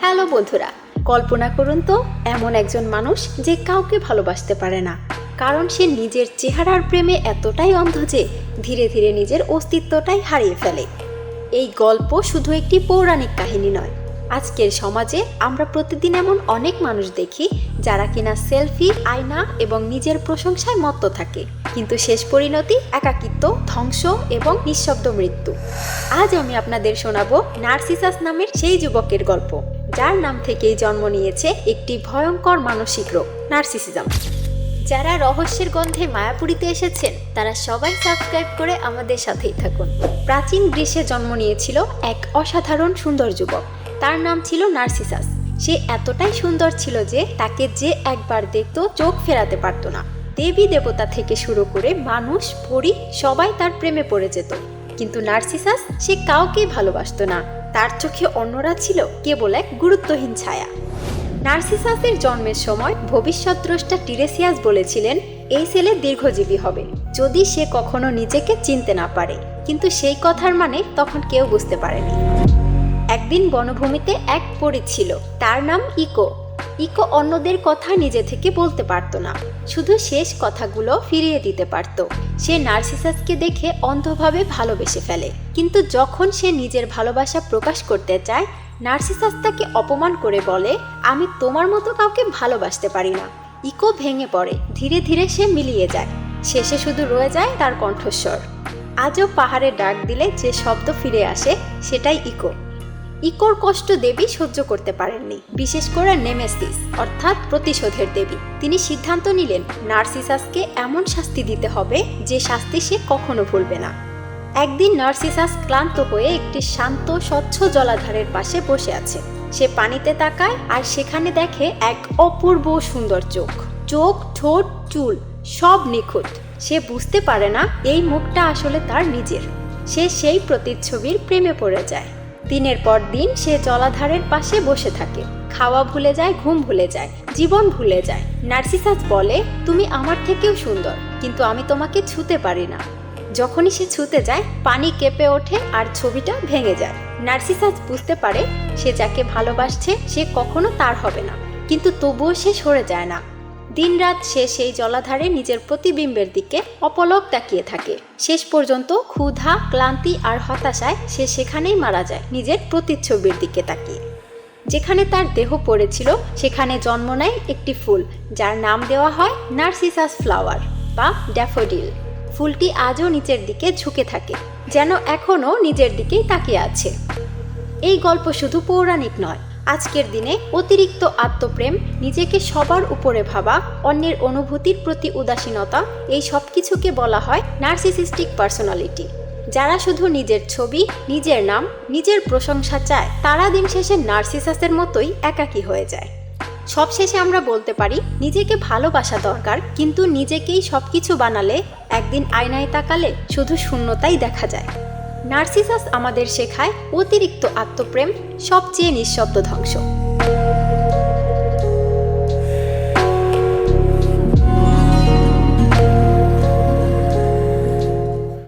Hello বন্ধুরা, কল্পনা করুন তো এমন একজন মানুষ যে কাউকে ভালোবাসতে পারে না, কারণ সে নিজের চেহারার প্রেমে এতটাই অন্ধ যে ধীরে ধীরে নিজের অস্তিত্বটাই হারিয়ে ফেলে। এই গল্প শুধু একটি পৌরাণিক কাহিনী নয়। আজকের সমাজে আমরা প্রতিদিন এমন অনেক মানুষ দেখি যারা কিনা সেলফি, আয়না এবং নিজের প্রশংসায় মত্ত থাকে, কিন্তু শেষ পরিণতি একাকিত্ব, ধ্বংস এবং নিঃশব্দ মৃত্যু। আজ আমি আপনাদের শোনাবো নার্সিসাস নামের সেই যুবকের গল্প, যার নাম থেকেই জন্ম নিয়েছে একটি ভয়ঙ্কর মানসিক রোগ, নার্সিসিজম। যারা রহস্যের গন্ধে মায়াপুরীতে এসেছেন তারা সবাই সাবস্ক্রাইব করে আমাদের সাথেই থাকুন। প্রাচীন গ্রীসে জন্ম নিয়েছিল এক অসাধারণ সুন্দর যুবক। তার নাম ছিল নার্সিসাস। সে এতটাই সুন্দর ছিল যে তাকে যে একবার দেখতো চোখ ফেরাতে পারত না। দেবী দেবতা থেকে শুরু করে মানুষ, পরী সবাই তার প্রেমে পড়ে যেত। কিন্তু নার্সিসাস সে কাউকেই ভালোবাসতো না। তার চোখে অন্যরা ছিল কেবল এক গুরুত্বহীন ছায়া। নার্সিসাসের জন্মের সময় ভবিষ্যৎদ্রষ্টা টিরেসিয়াস বলেছিলেন, এই ছেলে দীর্ঘজীবী হবে যদি সে কখনো নিজেকে চিনতে না পারে। কিন্তু সেই কথার মানে তখন কেউ বুঝতে পারেনি। একদিন বনভূমিতে এক পরী ছিল, তার নাম ইকো। ইকো অন্যদের কথা নিজে থেকে বলতে পারত না, শুধু শেষ কথাগুলো ফিরিয়ে দিতে পারত। সে নার্সিসাসকে দেখে অন্ধভাবে ভালোবেসে ফেলে, কিন্তু যখন সে নিজের ভালোবাসা প্রকাশ করতে চায়, নার্সিসাস তাকে অপমান করে বলে, আমি তোমার মতো কাউকে ভালোবাসতে পারি না। ইকো ভেঙে পড়ে, ধীরে ধীরে সে মিলিয়ে যায়, শেষে শুধু রয়ে যায় তার কণ্ঠস্বর। আজও পাহাড়ে ডাক দিলে যে শব্দ ফিরে আসে সেটাই ইকো। ইকোর কষ্ট দেবী সহ্য করতে পারেননি, বিশেষ করে নেমেসিস অর্থাৎ প্রতিশোধের দেবী। তিনি সিদ্ধান্ত নিলেন নার্সিসাসকে এমন শাস্তি দিতে হবে যে শাস্তি সে কখনো ভুলবে না। একদিন নার্সিসাস ক্লান্ত হয়ে একটি শান্ত স্বচ্ছ জলাধারের পাশে বসে আছে। সে পানিতে তাকায় আর সেখানে দেখে এক অপূর্ব সুন্দর চোখ, ঠোঁট, চুল সব নিখুঁত। সে বুঝতে পারে না এই মুখটা আসলে তার নিজের। সে সেই প্রতিচ্ছবির প্রেমে পড়ে যায়। দিনের পর দিন সে জলাধারের পাশে বসে থাকে, খাওয়া ভুলে যায়, ঘুম ভুলে যায়, জীবন ভুলে যায়। নার্সিসাস বলে, তুমি আমার থেকেও সুন্দর, কিন্তু আমি তোমাকে ছুতে পারি না। যখনই সে ছুতে যায় পানি কেঁপে ওঠে আর ছবিটা ভেঙে যায়। নার্সিসাস বুঝতে পারে সে যাকে ভালোবাসছে সে কখনো তার হবে না, কিন্তু তবুও সে সরে যায় না। দিনরাত সে সেই জলাধারে নিজের প্রতিবিম্বের দিকে অপলক তাকিয়ে থাকে। শেষ পর্যন্ত ক্ষুধা, ক্লান্তি আর হতাশায় সে সেখানেই মারা যায়, নিজের প্রতিচ্ছবির দিকে তাকিয়ে। যেখানে তার দেহ পড়েছিল সেখানে জন্ম নেয় একটি ফুল, যার নাম দেওয়া হয় নার্সিসাস ফ্লাওয়ার বা ড্যাফোডিল। ফুলটি আজও নিচের দিকে ঝুঁকে থাকে, যেন এখনও নিজের দিকেই তাকিয়ে আছে। এই গল্প শুধু পৌরাণিক নয়, আজকের দিনে অতিরিক্ত আত্মপ্রেম, নিজেকে সবার উপরে ভাবা, অন্যের অনুভূতির প্রতি উদাসীনতা, এই সব কিছুকে বলা হয় নার্সিসিস্টিক পার্সোনালিটি। যারা শুধু নিজের ছবি, নিজের নাম, নিজের প্রশংসা চায়, তারা দিন শেষে নার্সিসাসের মতোই একাকী হয়ে যায়। সবশেষে আমরা বলতে পারি, নিজেকে ভালোবাসা দরকার, কিন্তু নিজেকেই সবকিছু বানালে একদিন আয়নায় তাকালে শুধু শূন্যতাই দেখা যায়। নার্সিসাস আমাদের শেখায় অতিরিক্ত আত্মপ্রেম সবচেয়ে নিঃশব্দ ধ্বংস।